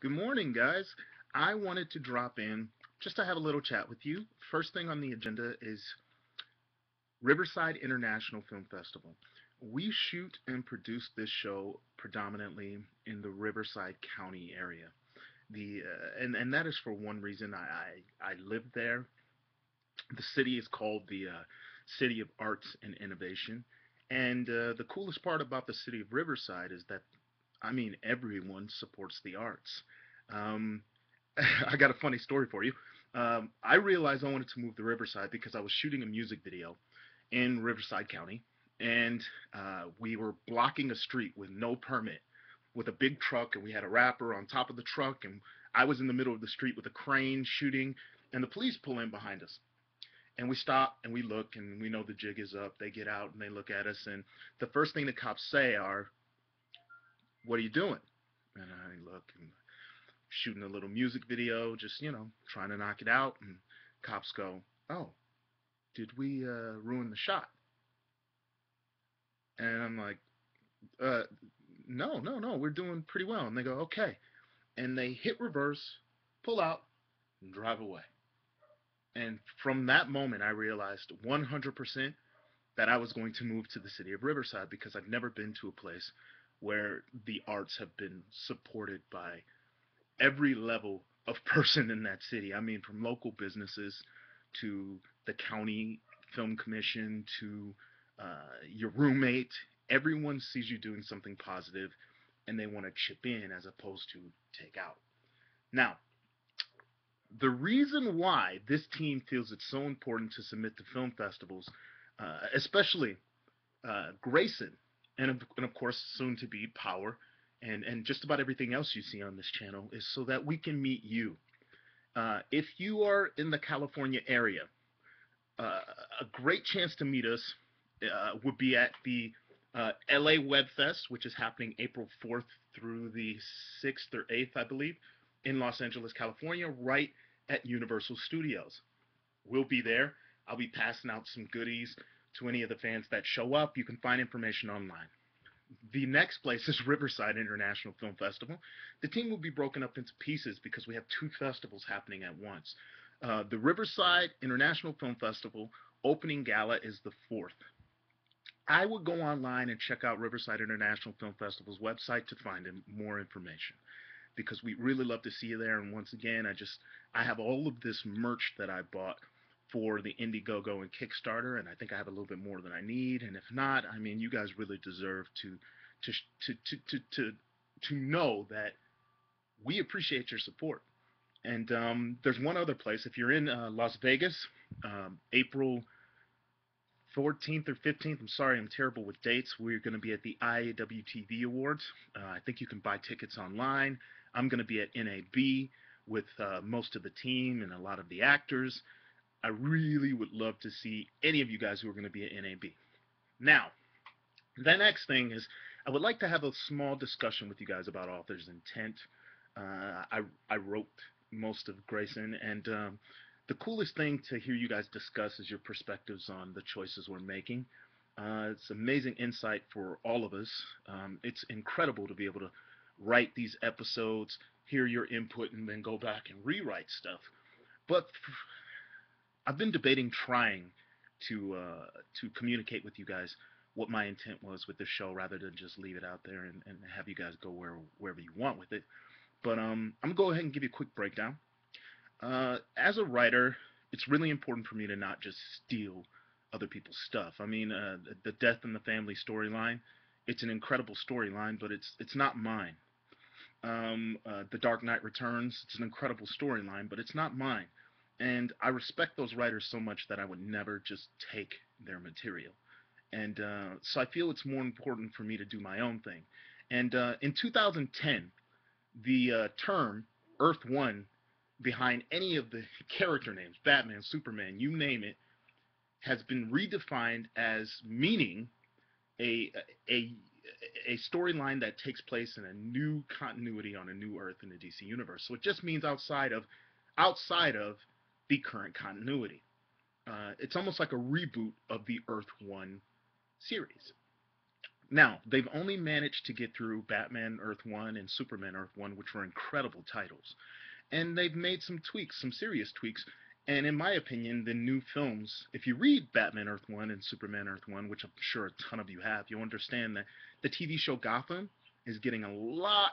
Good morning, guys. I wanted to drop in just to have a little chat with you. First thing on the agenda is Riverside International Film Festival. We shoot and produce this show predominantly in the Riverside County area. And that is for one reason. I live there. The city is called the City of Arts and Innovation. And the coolest part about the city of Riverside is that, I mean, everyone supports the arts. Um, I got a funny story for you. I realized I wanted to move to Riverside because I was shooting a music video in Riverside County, and we were blocking a street with no permit with a big truck, and we had a rapper on top of the truck, and I was in the middle of the street with a crane shooting, and the police pull in behind us. And we stop and we look and we know the jig is up. They get out and they look at us, and the first thing the cops say are, "What are you doing?" And I look and shooting a little music video, just trying to knock it out. And cops go, "Oh, did we ruin the shot?" And I'm like, uh, "No, no, no, we're doing pretty well." And they go, "Okay," and they hit reverse, pull out, and drive away. And from that moment, I realized 100% that I was going to move to the city of Riverside because I've never been to a place where the arts have been supported by every level of person in that city. I mean, from local businesses to the county film commission to your roommate. Everyone sees you doing something positive and they want to chip in as opposed to take out. Now, the reason why this team feels it's so important to submit to film festivals, especially Grayson, and of course soon to be Power, and just about everything else you see on this channel, is so that we can meet you. If you are in the California area, a great chance to meet us would be at the LA Web Fest, which is happening April 4th through the 6th or 8th, I believe, in Los Angeles, California, right at Universal Studios. We'll be there. I'll be passing out some goodies to any of the fans that show up. You can find information online. The next place is Riverside International Film Festival. The team will be broken up into pieces because we have two festivals happening at once. The Riverside International Film Festival opening gala is the 4th. I would go online and check out Riverside International Film Festival's website to find more information because we really love to see you there. And once again, I have all of this merch that I bought for the Indiegogo and Kickstarter, and I think I have a little bit more than I need. And if not, I mean, you guys really deserve to to know that we appreciate your support. And there's one other place. If you're in Las Vegas, April 14th or 15th. I'm sorry, I'm terrible with dates. We're going to be at the IAWTV Awards. I think you can buy tickets online. I'm going to be at NAB with most of the team and a lot of the actors. I really would love to see any of you guys who are going to be at NAB. Now, the next thing is I would like to have a small discussion with you guys about author's intent. I wrote most of Grayson, and the coolest thing to hear you guys discuss is your perspectives on the choices we're making. It's amazing insight for all of us. It's incredible to be able to write these episodes, hear your input, and then go back and rewrite stuff. But I've been debating trying to communicate with you guys what my intent was with this show rather than just leave it out there and have you guys go wherever you want with it. But I'm going to go ahead and give you a quick breakdown. As a writer, it's really important for me to not just steal other people's stuff. I mean, the Death in the Family storyline, it's an incredible storyline, but it's not mine. The Dark Knight Returns, it's an incredible storyline, but it's not mine. And I respect those writers so much that I would never just take their material. And so I feel it's more important for me to do my own thing. And in 2010, the term Earth One behind any of the character names, Batman, Superman, you name it, has been redefined as meaning a a a storyline that takes place in a new continuity on a new Earth in the DC universe. So it just means outside of the current continuity. It's almost like a reboot of the Earth One series. Now, they've only managed to get through Batman Earth 1 and Superman Earth 1, which were incredible titles. And they've made some tweaks, some serious tweaks. And in my opinion, the new films, if you read Batman Earth 1 and Superman Earth 1, which I'm sure a ton of you have, you'll understand that the TV show Gotham is getting a lot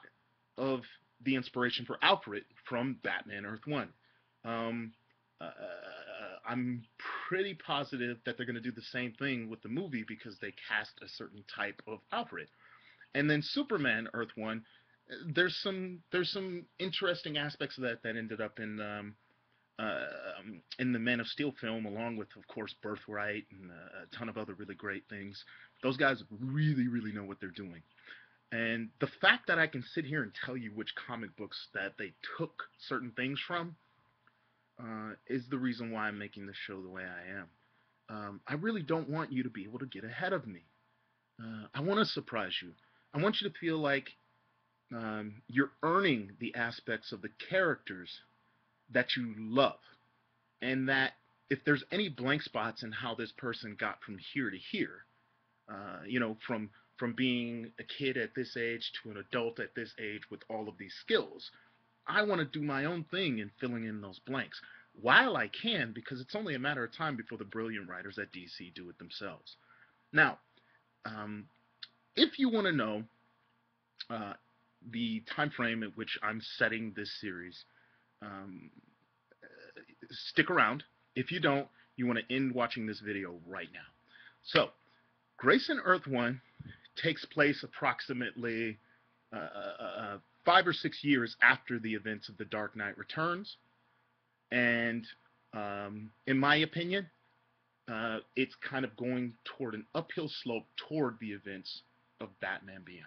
of the inspiration for Alfred from Batman Earth 1. Um, uh, I'm pretty positive that they're going to do the same thing with the movie because they cast a certain type of Alfred. And then Superman Earth 1, there's some interesting aspects of that that ended up in the Man of Steel film, along with, of course, Birthright and a ton of other really great things. Those guys really, really know what they're doing. And the fact that I can sit here and tell you which comic books that they took certain things from is the reason why I'm making this show the way I am. I really don't want you to be able to get ahead of me. I want to surprise you. I want you to feel like you're earning the aspects of the characters that you love, and that if there's any blank spots in how this person got from here to here, from being a kid at this age to an adult at this age with all of these skills, I want to do my own thing in filling in those blanks while I can, because it's only a matter of time before the brilliant writers at DC do it themselves. Now, um, if you want to know uh, the time frame at which I'm setting this series, um, stick around. If you don't, you want to end watching this video right now. So, Grayson Earth 1 takes place approximately 5 or 6 years after the events of The Dark Knight Returns. And in my opinion, it's kind of going toward an uphill slope toward the events of Batman Beyond.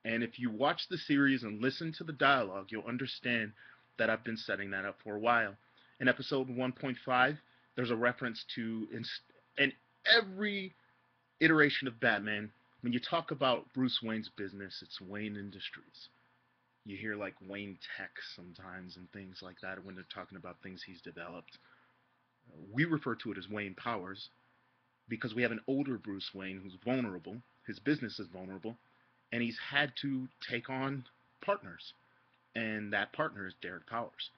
And if you watch the series and listen to the dialogue, you'll understand that I've been setting that up for a while. In episode 1.5, there's a reference to, in every iteration of Batman, when you talk about Bruce Wayne's business, it's Wayne Industries. You hear like Wayne Tech sometimes and things like that when they're talking about things he's developed. We refer to it as Wayne Powers because we have an older Bruce Wayne who's vulnerable, his business is vulnerable, and he's had to take on partners. And that partner is Derek Powers.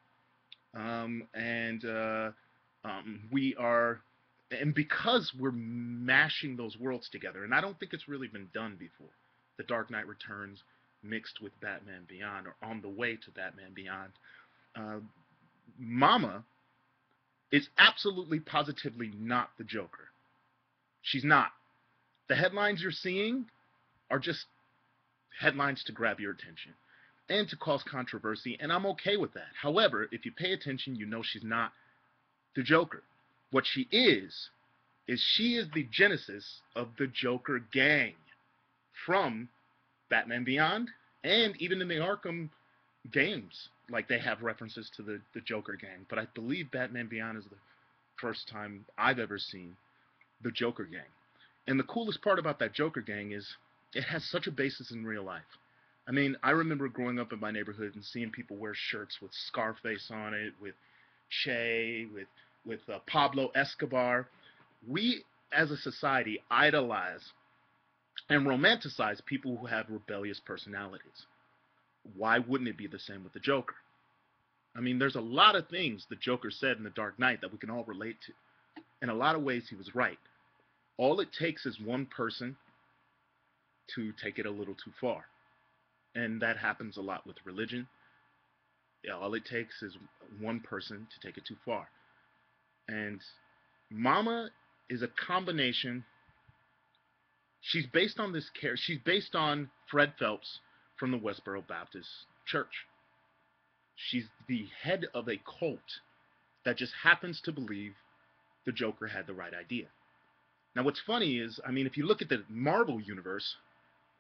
We are, and because we're mashing those worlds together, and I don't think it's really been done before, The Dark Knight Returns mixed with Batman Beyond, or on the way to Batman Beyond, Mama is absolutely positively not the Joker. She's not. The headlines you're seeing are just headlines to grab your attention and to cause controversy, and I'm okay with that. However, if you pay attention, you know she's not the Joker. What she is she is the genesis of the Joker gang from Batman Beyond, and even in the Arkham games, like they have references to the Joker gang. But I believe Batman Beyond is the first time I've ever seen the Joker gang. And the coolest part about that Joker gang is it has such a basis in real life. I mean, I remember growing up in my neighborhood and seeing people wear shirts with Scarface on it, with Che, with Pablo Escobar. We, as a society, idolize and romanticize people who have rebellious personalities. Why wouldn't it be the same with the Joker? I mean, there's a lot of things the Joker said in The Dark Knight that we can all relate to. In a lot of ways, he was right. All it takes is one person to take it a little too far. And that happens a lot with religion. All it takes is one person to take it too far. And Mama is a combination. She's based on she's based on Fred Phelps from the Westboro Baptist Church. She's the head of a cult that just happens to believe the Joker had the right idea. Now, what's funny is, I mean, if you look at the Marvel universe,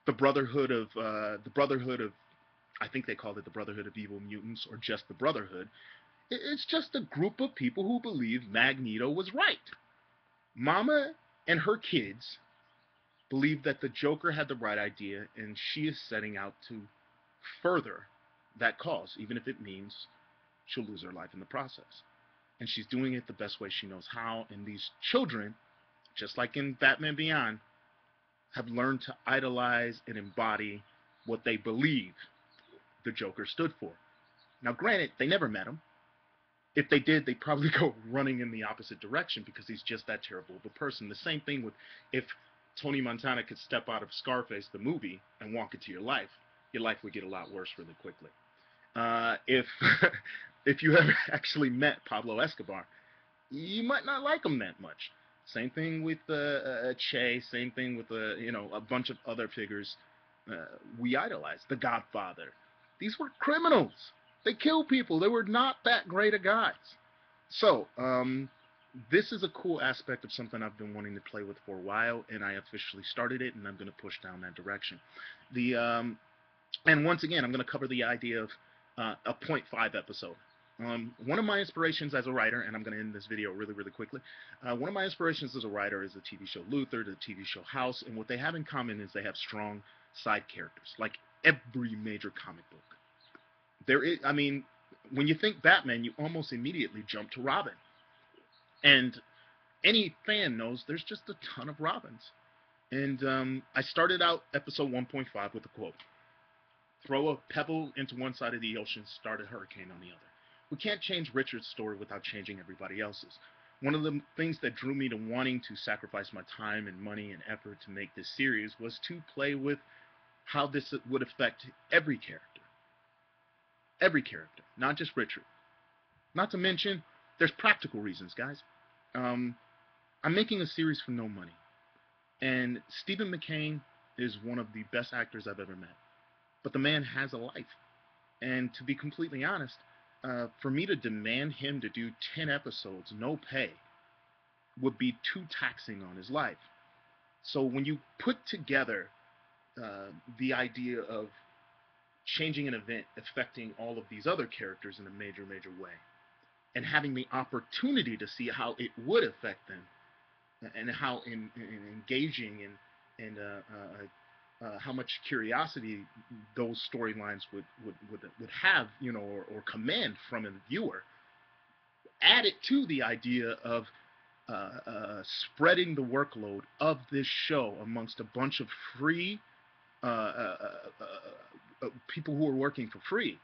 the Brotherhood of, I think they called it the Brotherhood of Evil Mutants, or just the Brotherhood. It's just a group of people who believe Magneto was right. Mama and her kids believe that the Joker had the right idea, and she is setting out to further that cause, even if it means she'll lose her life in the process. And she's doing it the best way she knows how, and these children, just like in Batman Beyond, have learned to idolize and embody what they believe the Joker stood for. Now, granted, they never met him. If they did, they'd probably go running in the opposite direction because he's just that terrible of a person. The same thing with if Tony Montana could step out of Scarface, the movie, and walk into your life would get a lot worse really quickly. If if you ever actually met Pablo Escobar, you might not like him that much. Same thing with Che. Same thing with a bunch of other figures we idolize. The Godfather. These were criminals. They killed people. They were not that great of guys. So this is a cool aspect of something I've been wanting to play with for a while, and I officially started it, and I'm going to push down that direction. And once again, I'm going to cover the idea of a .5 episode. One of my inspirations as a writer, and I'm going to end this video really, really quickly. One of my inspirations as a writer is the TV show Luther, the TV show House, and what they have in common is they have strong side characters, like every major comic book. There is, I mean, when you think Batman, you almost immediately jump to Robin. And any fan knows there's just a ton of Robins. And I started out episode 1.5 with a quote. Throw a pebble into one side of the ocean, start a hurricane on the other. We can't change Richard's story without changing everybody else's. One of the things that drew me to wanting to sacrifice my time and money and effort to make this series was to play with how this would affect every character. Every character, not just Richard. Not to mention, there's practical reasons, guys. I'm making a series for no money. And Stephen McCain is one of the best actors I've ever met. But the man has a life. And to be completely honest, for me to demand him to do 10 episodes, no pay, would be too taxing on his life. So when you put together the idea of changing an event affecting all of these other characters in a major, major way, and having the opportunity to see how it would affect them, and how engaging and how much curiosity those storylines would have, or command from a viewer. Add it to the idea of spreading the workload of this show amongst a bunch of free people who are working for free.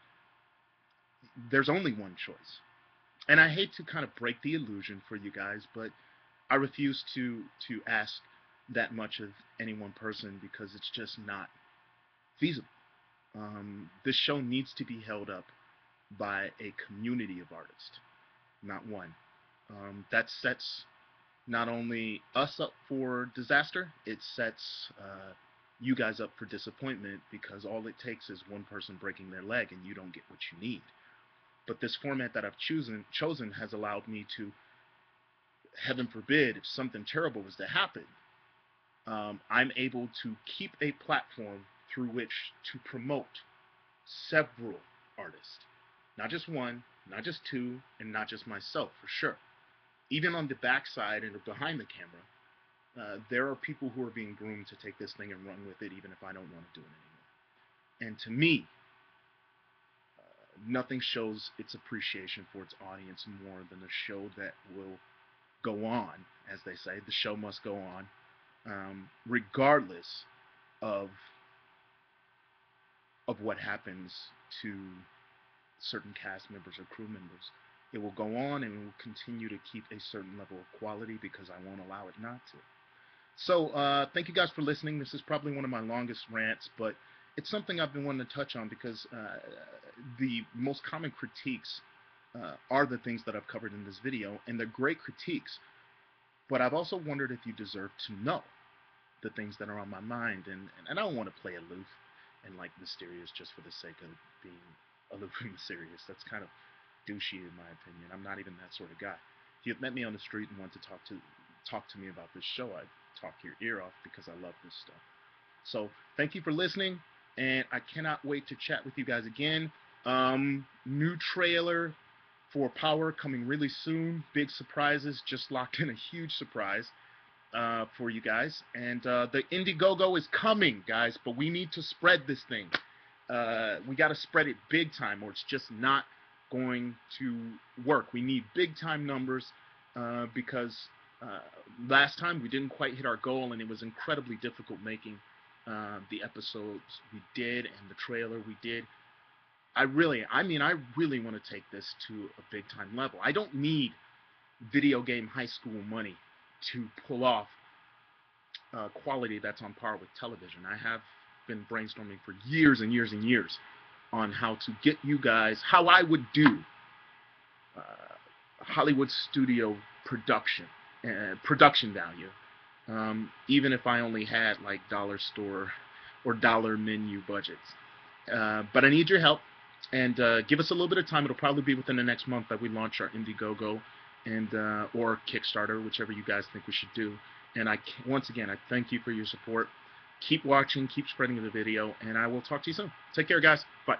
There's only one choice. And I hate to kind of break the illusion for you guys, but I refuse to ask that much of any one person because it's just not feasible. This show needs to be held up by a community of artists, not one. That sets not only us up for disaster, it sets you guys up for disappointment, because all it takes is one person breaking their leg and you don't get what you need. But this format that I've chosen has allowed me to, heaven forbid, if something terrible was to happen, I'm able to keep a platform through which to promote several artists. Not just one, not just two, and not just myself, for sure. Even on the backside and behind the camera, there are people who are being groomed to take this thing and run with it, even if I don't want to do it anymore. And to me, nothing shows its appreciation for its audience more than a show that will go on, as they say. The show must go on, regardless of what happens to certain cast members or crew members. It will go on and will continue to keep a certain level of quality because I won't allow it not to. So thank you guys for listening. This is probably one of my longest rants, but it's something I've been wanting to touch on because the most common critiques are the things that I've covered in this video, and they're great critiques. But I've also wondered if you deserve to know the things that are on my mind, and I don't want to play aloof and like mysterious just for the sake of being aloof and mysterious. That's kind of douchey in my opinion. I'm not even that sort of guy. If you've met me on the street and want to talk to me about this show, I'd talk your ear off because I love this stuff. So thank you for listening, and I cannot wait to chat with you guys again. New trailer for Power coming really soon. Big surprises. Just locked in a huge surprise for you guys. And the Indiegogo is coming, guys, but we need to spread this thing. We got to spread it big time, or it's just not going to work. We need big time numbers because Uh, Last time we didn't quite hit our goal, and it was incredibly difficult making the episodes we did and the trailer we did. I really want to take this to a big time level. I don't need video game high school money to pull off quality that's on par with television. I have been brainstorming for years and years and years on how to get you guys, how I would do uh, Hollywood studio production value, even if I only had like dollar store or dollar menu budgets. But I need your help, and give us a little bit of time. It'll probably be within the next month that we launch our Indiegogo and or Kickstarter, whichever you guys think we should do. And once again, I thank you for your support. Keep watching, keep spreading the video, and I will talk to you soon. Take care, guys. Bye.